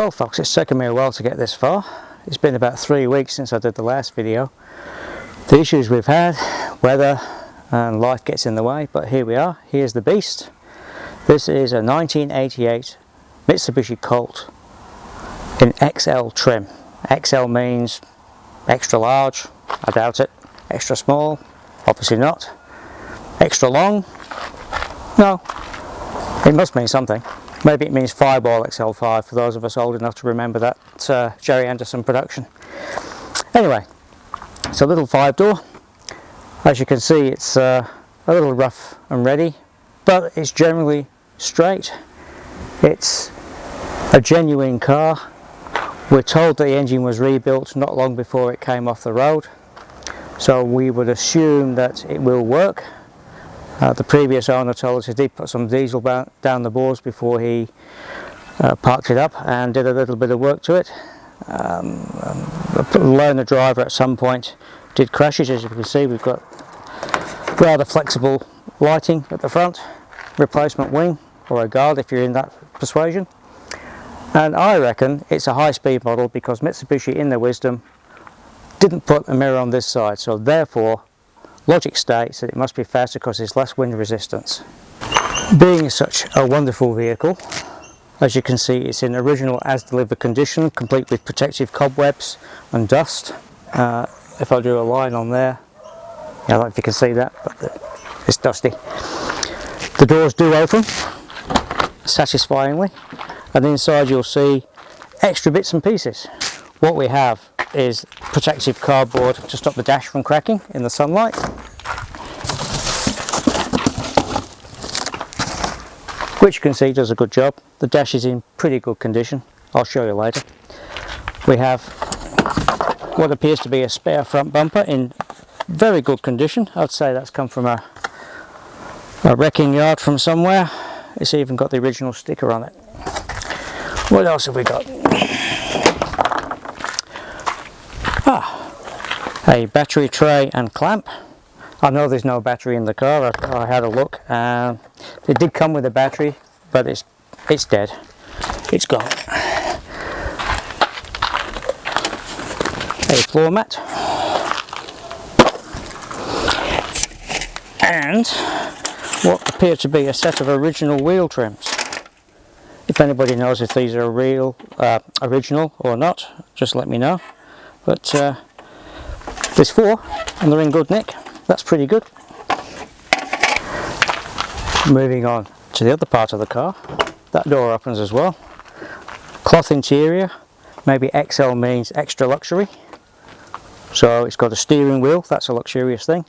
Well folks, it's taken me a while to get this far. It's been about 3 weeks since I did the last video. The issues we've had, weather and life gets in the way, but here we are. Here's the beast. This is a 1988 Mitsubishi Colt in XL trim. XL means extra large, I doubt it. Extra small, obviously not. Extra long, no. It must mean something. Maybe it means Fireball XL5 for those of us old enough to remember that Jerry Anderson production. Anyway, it's a little 5-door. As you can see, it's a little rough and ready, but it's generally straight. It's a genuine car. We're told that the engine was rebuilt not long before it came off the road, so we would assume that it will work. The previous owner told us he did put some diesel down the bores before he parked it up and did a little bit of work to it. The learner driver at some point did crash it. As you can see, we've got rather flexible lighting at the front, replacement wing or a guard if you're in that persuasion, and I reckon it's a high-speed model because Mitsubishi in their wisdom didn't put a mirror on this side, so therefore logic states that it must be faster because there's less wind resistance. Being such a wonderful vehicle, as you can see, it's in original as delivered condition, complete with protective cobwebs and dust. If I do a line on there, I don't know if you can see that, but it's dusty. The doors do open satisfyingly, and inside you'll see extra bits and pieces. What we have is protective cardboard to stop the dash from cracking in the sunlight, which you can see does a good job. The dash is in pretty good condition, I'll show you later. We have what appears to be a spare front bumper in very good condition. I'd say that's come from a wrecking yard from somewhere. It's even got the original sticker on it. What else have we got? A battery tray and clamp. I know there's no battery in the car. I had a look. It did come with a battery, but it's dead. It's gone. A floor mat. And what appear to be a set of original wheel trims. If anybody knows if these are real, original or not, just let me know. But there's 4 and they're in good nick. That's pretty good. Moving on to the other part of the car. That door opens as well. Cloth interior. Maybe XL means extra luxury. So it's got a steering wheel. That's a luxurious thing.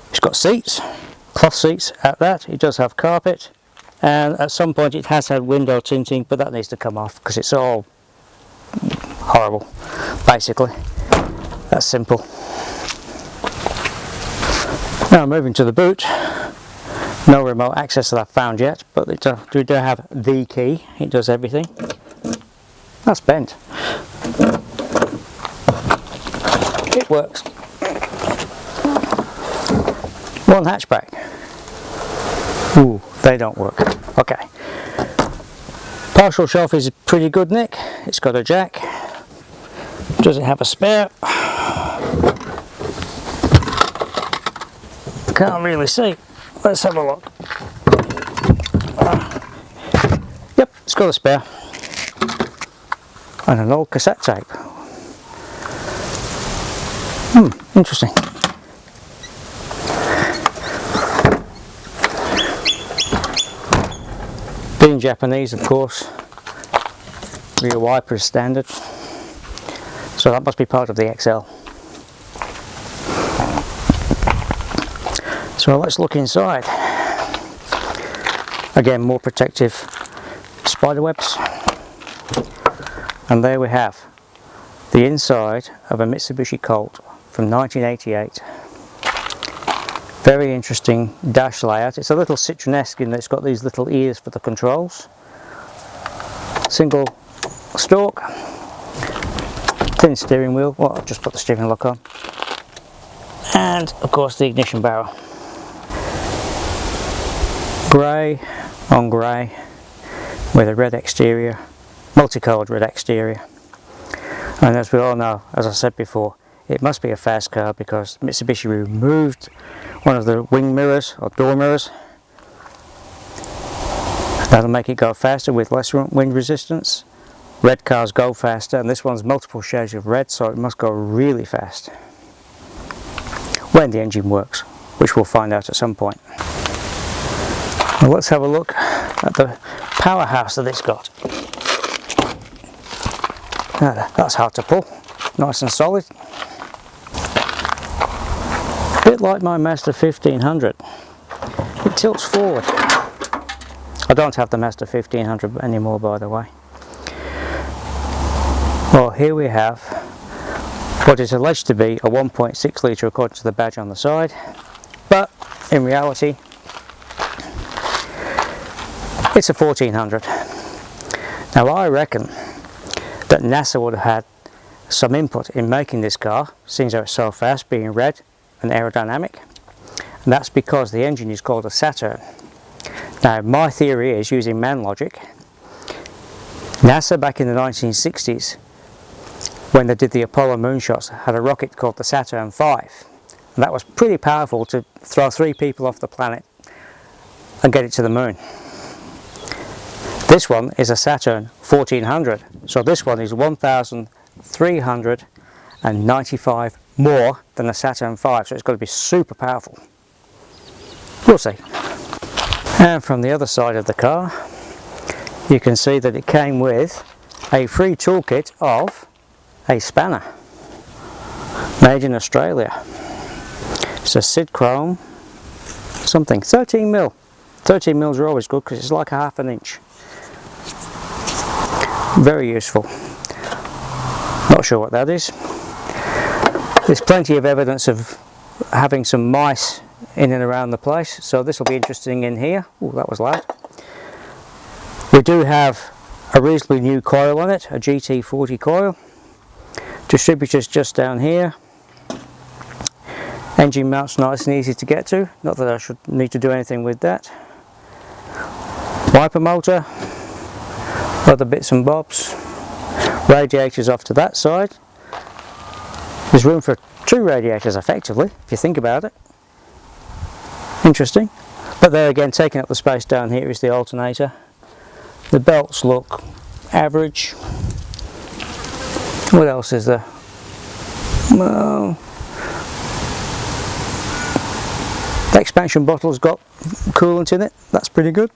It's got seats. Cloth seats at that. It does have carpet. And at some point it has had window tinting, but that needs to come off because it's all horrible, basically. That's simple. Now moving to the boot. No remote access that I've found yet, but we do have the key. It does everything. That's bent. It works. One hatchback. Ooh, they don't work. Okay. Partial shelf is pretty good nick. It's got a jack. Does it have a spare? Can't really see. Let's have a look. Yep, it's got a spare. And an old cassette tape. Interesting. Being Japanese, of course, rear wiper is standard. So that must be part of the XL. So let's look inside. Again, more protective spider webs. And there we have the inside of a Mitsubishi Colt from 1988. Very interesting dash layout. It's a little Citroen-esque in that it's got these little ears for the controls. Single stalk. Thin steering wheel. Well, I've just put the steering lock on. And of course the ignition barrel. Grey on grey with a red exterior multicolored red exterior. And as we all know, as I said before, it must be a fast car because Mitsubishi removed one of the wing mirrors or door mirrors. That'll make it go faster with less wind resistance. Red cars go faster, and this one's multiple shades of red, so it must go really fast when the engine works, which we'll find out at some point. Well, let's have a look at the powerhouse that it's got. That's hard to pull, nice and solid. A bit like my Mazda 1500, it tilts forward. I don't have the Mazda 1500 anymore, by the way. Well, here we have what is alleged to be a 1.6 litre according to the badge on the side, but in reality it's a 1400. Now I reckon that NASA would have had some input in making this car, seeing as it's so fast, being red and aerodynamic, and that's because the engine is called a Saturn. Now my theory is, using man logic, NASA back in the 1960s, when they did the Apollo moonshots, had a rocket called the Saturn V, and that was pretty powerful to throw 3 people off the planet and get it to the moon. This one is a Saturn 1400, so this one is 1,395 more than a Saturn V, so it's got to be super powerful. We'll see. And from the other side of the car, you can see that it came with a free toolkit of a spanner made in Australia. It's a Sid Chrome something, 13 mil. 13 mils are always good because it's like a ½ an inch. Very useful. Not sure what that is. There's plenty of evidence of having some mice in and around the place, so this will be interesting in here. Oh, that was loud. We do have a reasonably new coil on it, a GT40 coil. Distributors just down here. Engine mounts nice and easy to get to, not that I should need to do anything with that. Wiper motor, other bits and bobs. Radiators off to that side. There's room for 2 radiators effectively, if you think about it. Interesting. But there again, taking up the space down here is the alternator. The belts look average. What else is there? Well, the expansion bottle's got coolant in it. That's pretty good.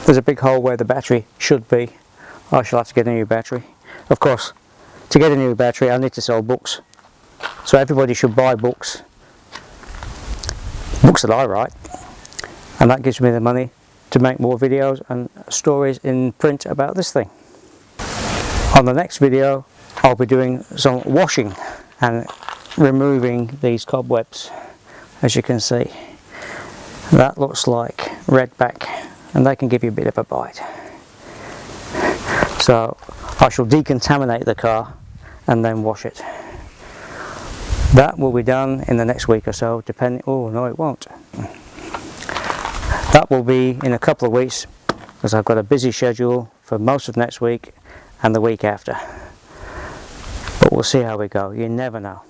There's a big hole where the battery should be. I shall have to get a new battery. Of course, to get a new battery I need to sell books. So everybody should buy books. Books that I write. And that gives me the money to make more videos and stories in print about this thing. On the next video I'll be doing some washing and removing these cobwebs. As you can see, that looks like redback, and they can give you a bit of a bite. So I shall decontaminate the car and then wash it. That will be done in the next week or so, depending. Oh no, it won't. That will be in a couple of weeks, because I've got a busy schedule for most of next week and the week after. But we'll see how we go. You never know.